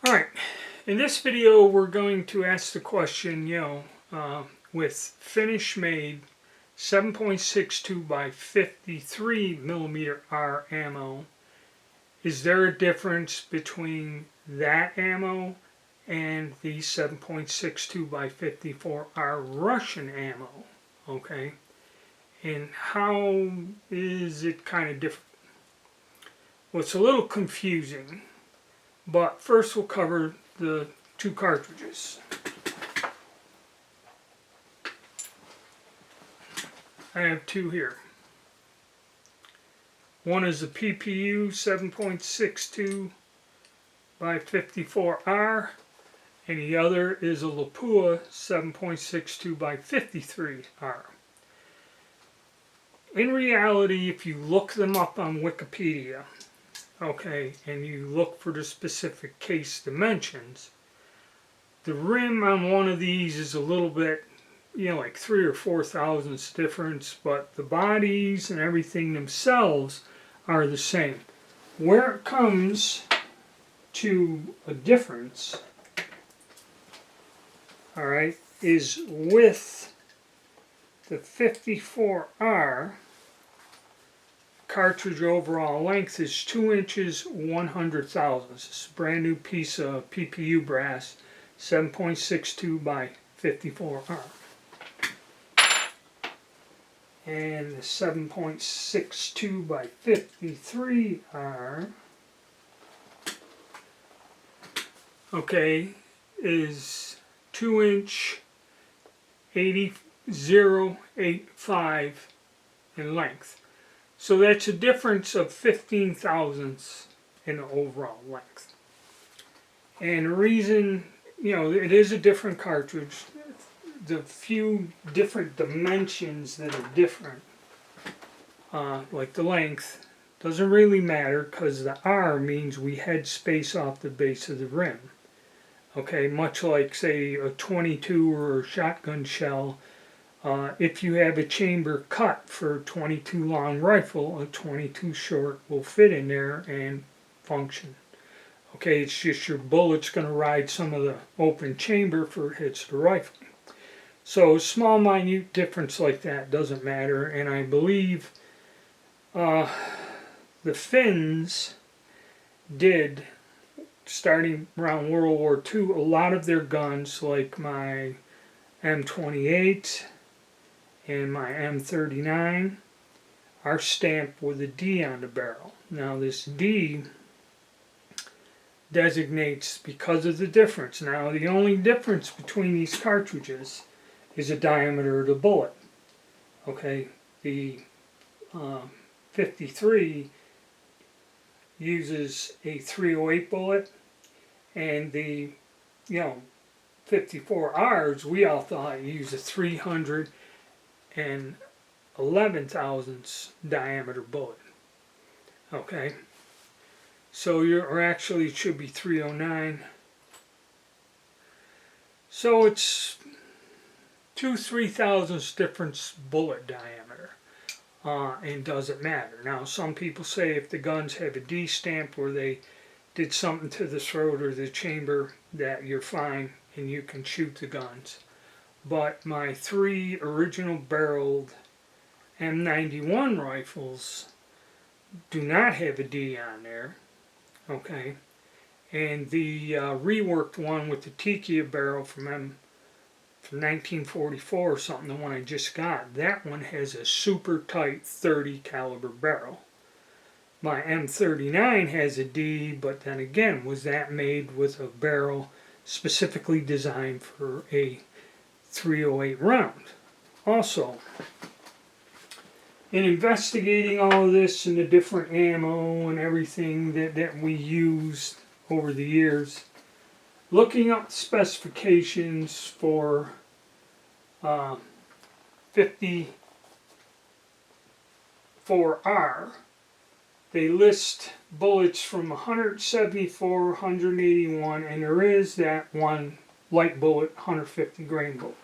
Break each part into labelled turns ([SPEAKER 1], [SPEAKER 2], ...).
[SPEAKER 1] Alright, in this video we're going to ask the question, with Finnish made 7.62 by 53mm ammo, is there a difference between that ammo and the 7.62 by 54R Russian ammo? Okay, and how is it kind of different? Well, it's a little confusing. But first we'll cover the two cartridges. I have two here. One is a PPU 7.62 by 54R and the other is a Lapua 7.62 by 53R. In reality, if you look them up on Wikipedia, okay, and you look for the specific case dimensions, the rim on one of these is a little bit, like 3 or 4 thousandths difference, but the bodies and everything themselves are the same. Where it comes to a difference, alright, is with the 54R. Cartridge overall length is 2 inches 100 thousandths. This is a brand new piece of PPU brass, 7.62 by 54R. And the 7.62 by 53R, okay, is 2 inch 80.085 in length. So that's a difference of 15 thousandths in the overall length. And the reason, it is a different cartridge. The few different dimensions that are different, like the length, doesn't really matter because the R means we head space off the base of the rim. Okay, much like, say, a 22 or a shotgun shell. If you have a chamber cut for a 22 long rifle, a 22 short will fit in there and function. Okay, it's just your bullet's going to ride some of the open chamber for it hits the rifle. So a small minute difference like that doesn't matter, and I believe the Finns did, starting around World War II, a lot of their guns, like my M28 and my M39, are stamped with a D on the barrel. Now this D designates because of the difference. Now the only difference between these cartridges is the diameter of the bullet. Okay, the 53 uses a 308 bullet, and the 54Rs, we all thought use a 311 thousandths diameter bullet. Okay, so actually it should be 309. So it's 2-3 thousandths difference bullet diameter, and doesn't matter. Now some people say if the guns have a D stamp where they did something to the throat or the chamber, that you're fine and you can shoot the guns. But my 3 original barreled M91 rifles do not have a D on there, okay, and the reworked one with the Tiki barrel from 1944 or something, the one I just got, that one has a super tight 30 caliber barrel. My M39 has a D, but then again, was that made with a barrel specifically designed for a 308 round. Also, in investigating all of this and the different ammo and everything that we used over the years, looking up specifications for 54R, they list bullets from 174, 181, and there is that one light bullet, 150 grain bullet.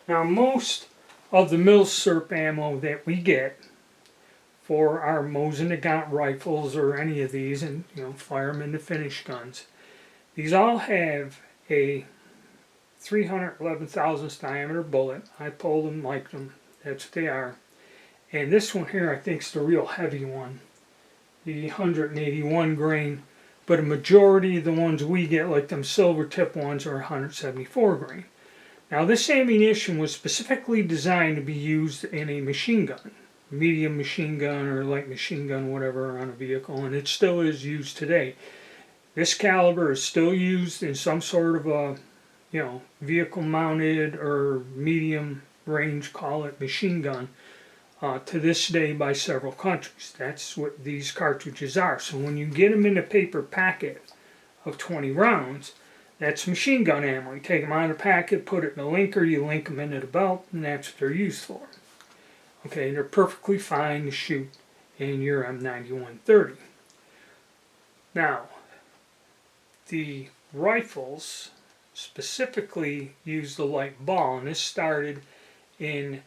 [SPEAKER 1] Now most of the milsurp ammo that we get for our Mosin Nagant rifles or any of these, and fire them into Finnish guns, These all have a 311 thousandths diameter bullet. I pulled them, like them. That's what they are. And this one here, I think, is the real heavy one, the 181 grain. But a majority of the ones we get, like them silver tip ones, are 174 grain. Now, this ammunition was specifically designed to be used in a machine gun, medium machine gun or light machine gun, whatever, on a vehicle, and it still is used today. This caliber is still used in some sort of a, vehicle mounted or medium range, call it machine gun, to this day by several countries. That's what these cartridges are. So when you get them in a paper packet of 20 rounds, that's machine gun ammo. You take them out of the packet, put it in a linker, you link them into the belt, and that's what they're used for. Okay, they're perfectly fine to shoot in your M9130. Now, the rifles specifically use the light ball, and this started in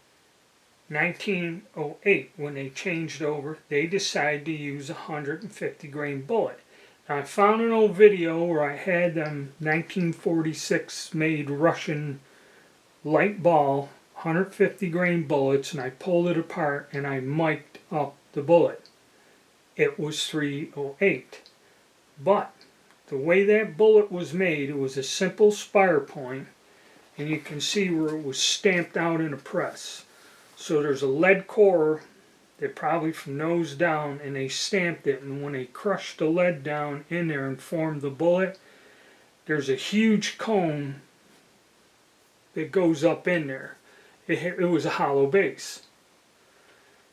[SPEAKER 1] 1908 when they changed over. They decided to use a 150 grain bullet. Now, I found an old video where I had them 1946 made Russian light ball 150 grain bullets, and I pulled it apart and I mic'd up the bullet. It was 308. But the way that bullet was made, it was a simple spire point, and you can see where it was stamped out in a press. So there's a lead core that probably from nose down, and they stamped it, and when they crushed the lead down in there and formed the bullet, there's a huge cone that goes up in there. It was a hollow base.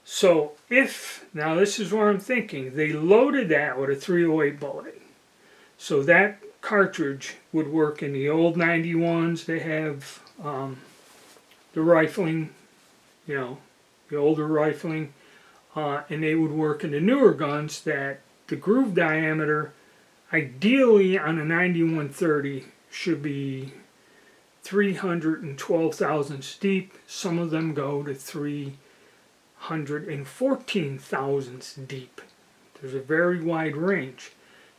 [SPEAKER 1] So now this is where I'm thinking, they loaded that with a 308 bullet. So that cartridge would work in the old 91s. They have the rifling, the older rifling, and they would work in the newer guns that the groove diameter, ideally on a 9130, should be 312 thousandths deep. Some of them go to 314 thousandths deep. There's a very wide range.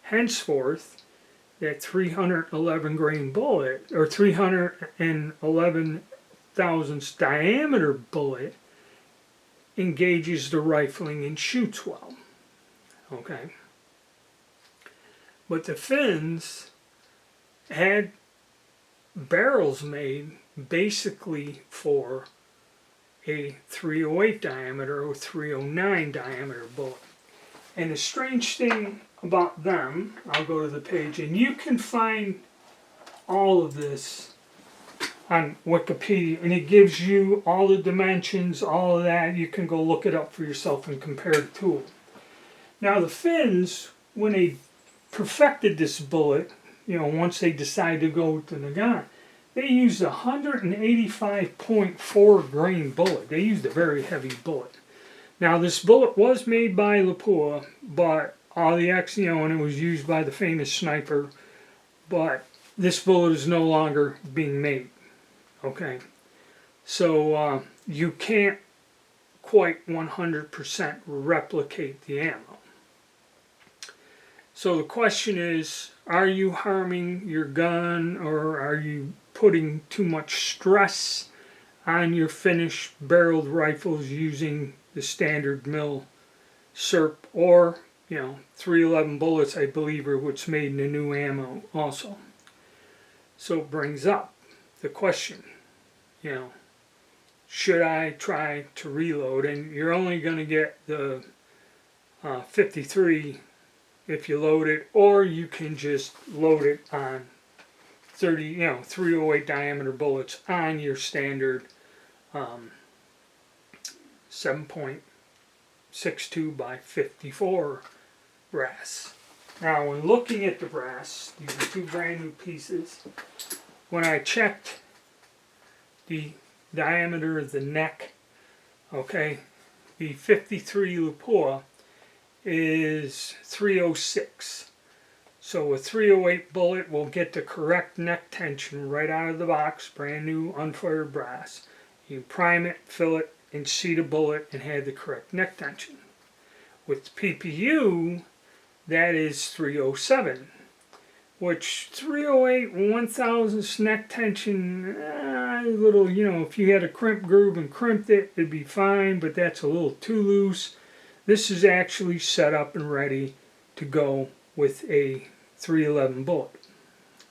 [SPEAKER 1] Henceforth, that 311 grain bullet, or 311 thousandths diameter bullet, engages the rifling and shoots well. Okay. But the Finns had barrels made basically for a 308 diameter or 309 diameter bullet. And the strange thing about them, I'll go to the page, and you can find all of this on Wikipedia, and it gives you all the dimensions, all of that. You can go look it up for yourself and compare the two. Now the Finns, when they perfected this bullet, once they decided to go to the gun, they used a 185.4 grain bullet. They used a very heavy bullet. Now this bullet was made by Lapua, but all the and it was used by the famous sniper, but this bullet is no longer being made. Okay, so you can't quite 100% replicate the ammo. So the question is, are you harming your gun, or are you putting too much stress on your Finnish barreled rifles using the standard mill SERP, or 311 bullets, I believe, are what's made in the new ammo also. So it brings up the question, should I try to reload? And you're only going to get the 53 if you load it, or you can just load it on 308 diameter bullets on your standard 7.62x54 brass. Now, when looking at the brass, these are two brand new pieces. When I checked the diameter of the neck, the 53 Lapua is 306. So a 308 bullet will get the correct neck tension right out of the box, brand new unfired brass. You prime it, fill it, and seat a bullet and have the correct neck tension. With PPU, that is 307. which 308 1,000ths neck tension, a little, you know, if you had a crimp groove and crimped it, it'd be fine, but that's a little too loose. This is actually set up and ready to go with a 311 bullet.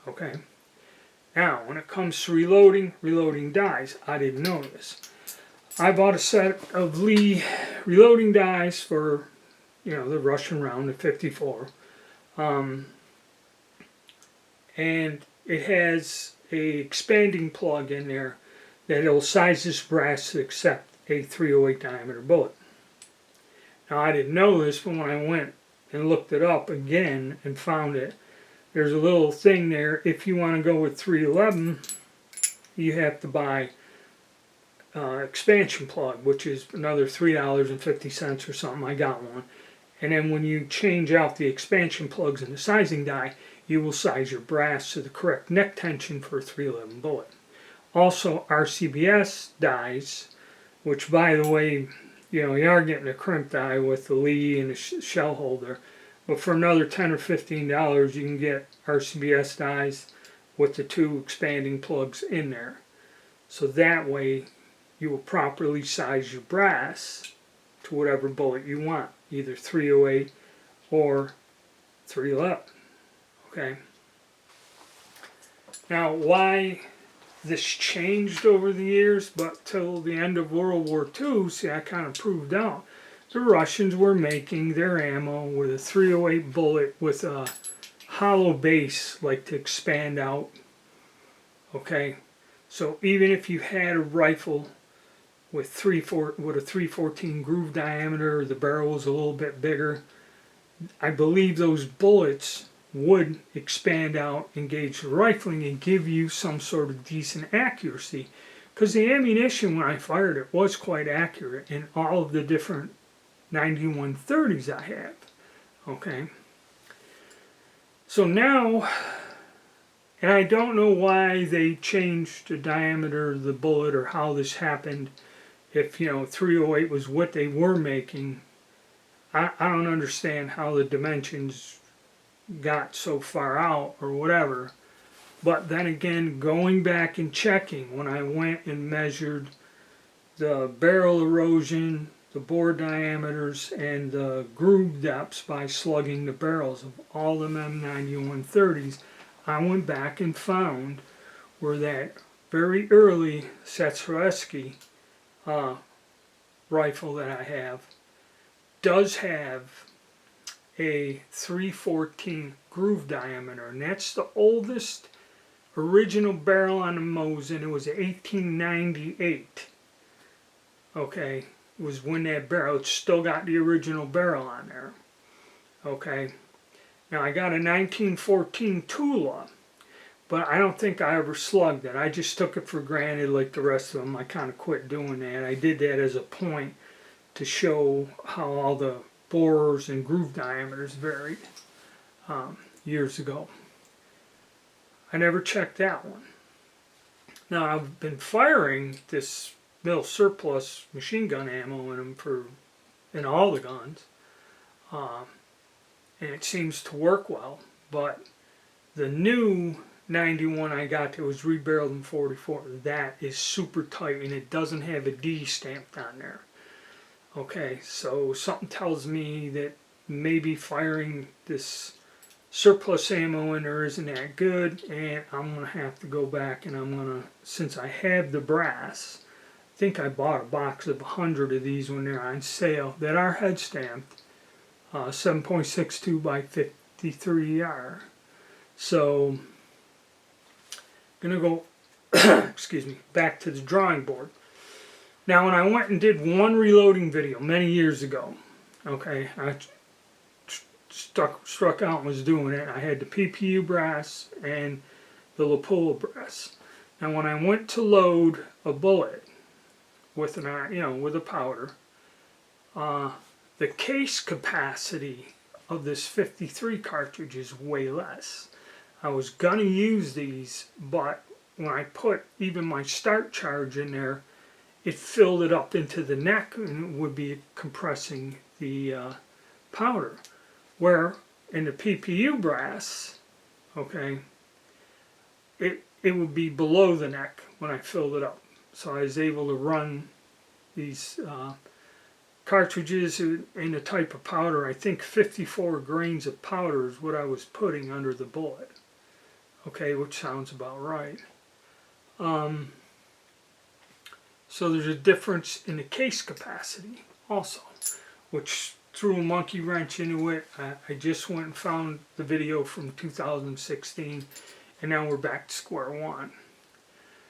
[SPEAKER 1] Okay. Now, when it comes to reloading dies, I didn't know this. I bought a set of Lee reloading dies for, you know, the Russian round, the 54. And it has a expanding plug in there that will size this brass to accept a 308 diameter bullet. Now, I didn't know this, but when I went and looked it up again and found it, there's a little thing there. If you want to go with 311, you have to buy expansion plug, which is another $3.50 or something. I got one. And then when you change out the expansion plugs in the sizing die, you will size your brass to the correct neck tension for a 311 bullet. Also, RCBS dies, which, by the way, you know, you are getting a crimp die with the Lee and the shell holder. But for another $10 or $15, you can get RCBS dies with the 2 expanding plugs in there. So that way, you will properly size your brass to whatever bullet you want, either 308 or 311. Okay. Now, why this changed over the years, but till the end of World War II, see, I kind of proved out. The Russians were making their ammo with a 308 bullet with a hollow base, like to expand out. Okay, so even if you had a rifle with a 314 groove diameter, the barrel was a little bit bigger, I believe those bullets would expand out, engage the rifling, and give you some sort of decent accuracy. Because the ammunition, when I fired it, was quite accurate in all of the different 9130s I have. Okay. So now, and I don't know why they changed the diameter of the bullet or how this happened. If, you know, 308 was what they were making, I don't understand how the dimensions got so far out or whatever. But then again, going back and checking, when I went and measured the barrel erosion, the bore diameters, and the groove depths by slugging the barrels of all the M9130s, I went back and found where that very early Setsureski rifle that I have does have a 314 groove diameter, and that's the oldest original barrel on the Mosin. It was 1898. Okay, it was when that barrel, it's still got the original barrel on there. Okay, now I got a 1914 Tula, but I don't think I ever slugged it. I just took it for granted like the rest of them. I kind of quit doing that. I did that as a point to show how all the bores and groove diameters varied years ago. I never checked that one. Now, I've been firing this mill surplus machine gun ammo in them in all the guns, and it seems to work well, but the new 91 I got that was rebarreled in 44, that is super tight, and it doesn't have a D stamped on there. Okay, so something tells me that maybe firing this surplus ammo in there isn't that good, and I'm going to have to go back and I'm going to, since I have the brass, I think I bought a box of 100 of these when they're on sale that are head stamped, 7.62x53mmR. So, I'm going to go, excuse me, back to the drawing board. Now, when I went and did one reloading video many years ago, okay, I struck out and was doing it. I had the PPU brass and the Lapula brass. Now, when I went to load a bullet with with a powder, the case capacity of this 53 cartridge is way less. I was gonna use these, but when I put even my start charge in there, it filled it up into the neck and it would be compressing the powder. Where in the PPU brass, okay, it would be below the neck when I filled it up. So I was able to run these cartridges in a type of powder. I think 54 grains of powder is what I was putting under the bullet. Okay, which sounds about right. So there's a difference in the case capacity also, which threw a monkey wrench into it. I just went and found the video from 2016, and now we're back to square one.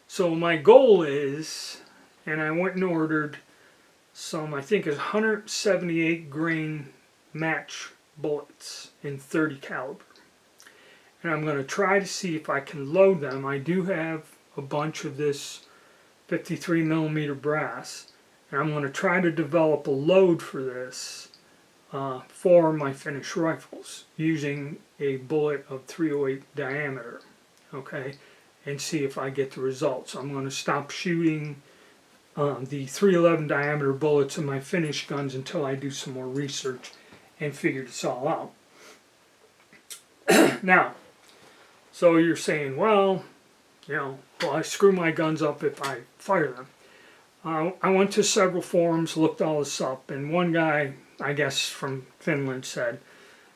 [SPEAKER 1] So my goal is, and I went and ordered some, I think it's 178 grain match bullets in 30 caliber. And I'm going to try to see if I can load them. I do have a bunch of this 53mm brass, and I'm going to try to develop a load for this for my Finnish rifles using a bullet of 308 diameter, okay, and see if I get the results. I'm going to stop shooting the 311 diameter bullets in my Finnish guns until I do some more research and figure this all out. Now, so you're saying, well, you know, well, I screw my guns up if I fire them. I went to several forums, looked all this up, and one guy, I guess from Finland, said,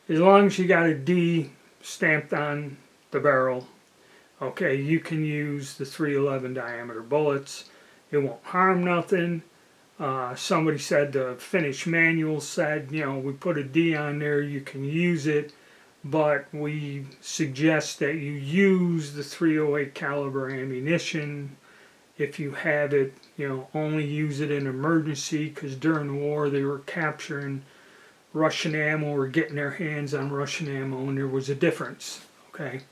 [SPEAKER 1] as long as you got a D stamped on the barrel, okay, you can use the 311 diameter bullets. It won't harm nothing. Somebody said the Finnish manual said, you know, we put a D on there, you can use it, but we suggest that you use the 308 caliber ammunition. If you have it, you know, only use it in emergency, because during the war they were capturing Russian ammo or getting their hands on Russian ammo, and there was a difference, okay?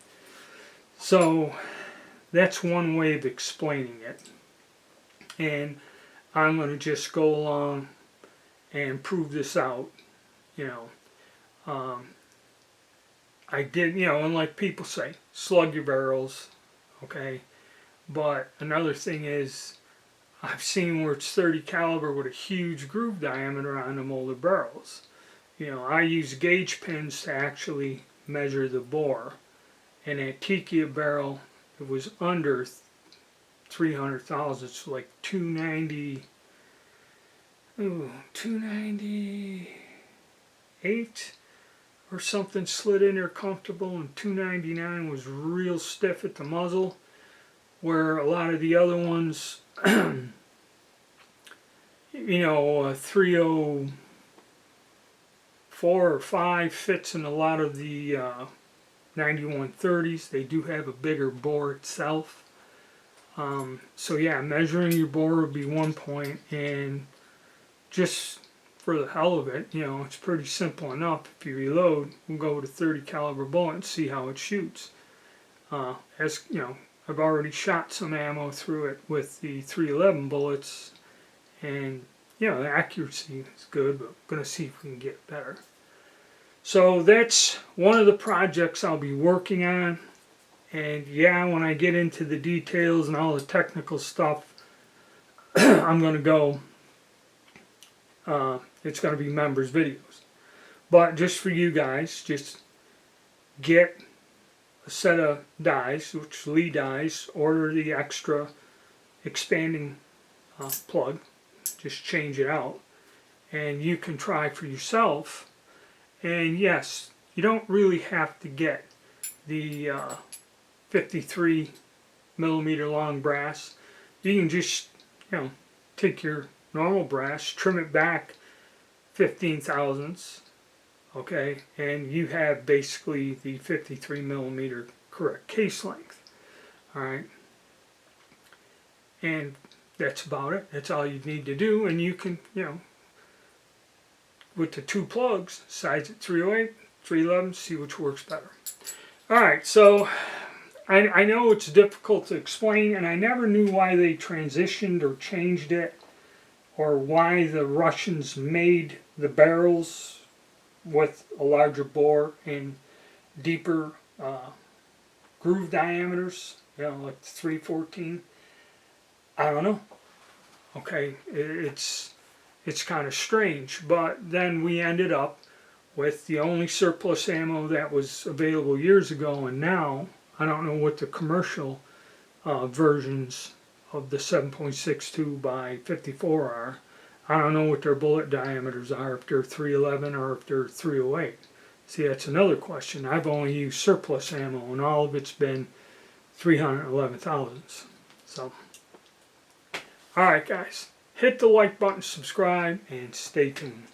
[SPEAKER 1] So that's one way of explaining it. And I'm going to just go along and prove this out, you know. I did, you know, and like people say, slug your barrels, okay? But another thing is, I've seen where it's 30 caliber with a huge groove diameter on them older barrels. You know, I use gauge pins to actually measure the bore. And that Tikia barrel, it was under 300 thousandths, like 298 or something slid in there comfortable, and 299 was real stiff at the muzzle, where a lot of the other ones, you know, 304 or 5 fits in a lot of the 9130s. They do have a bigger bore itself. So yeah, measuring your bore would be one point, and just for the hell of it, you know, it's pretty simple enough. If you reload, we'll go with a 30 caliber bullet and see how it shoots. As you know, I've already shot some ammo through it with the 311 bullets, and you know, the accuracy is good, but I'm going to see if we can get better. So that's one of the projects I'll be working on. And yeah, when I get into the details and all the technical stuff, I'm going to go, it's going to be members videos. But just for you guys, just get a set of dies, which Lee dies, order the extra expanding plug, just change it out, and you can try for yourself. And yes, you don't really have to get the 53mm long brass. You can just, you know, take your normal brass, trim it back 15 thousandths, okay, and you have basically the 53mm correct case length. Alright, and that's about it. That's all you need to do, and you can, you know, with the two plugs, size at 308, 311, see which works better. Alright, so I know it's difficult to explain, and I never knew why they transitioned or changed it, or why the Russians made the barrels with a larger bore and deeper groove diameters, you know, like 314. I don't know. Okay, it's kind of strange, but then we ended up with the only surplus ammo that was available years ago, and now I don't know what the commercial versions of the 7.62 by 54 are. I don't know what their bullet diameters are, if they're 311 or if they're 308. See, that's another question. I've only used surplus ammo, and all of it's been 311 thousandths. So, alright guys, hit the like button, subscribe, and stay tuned.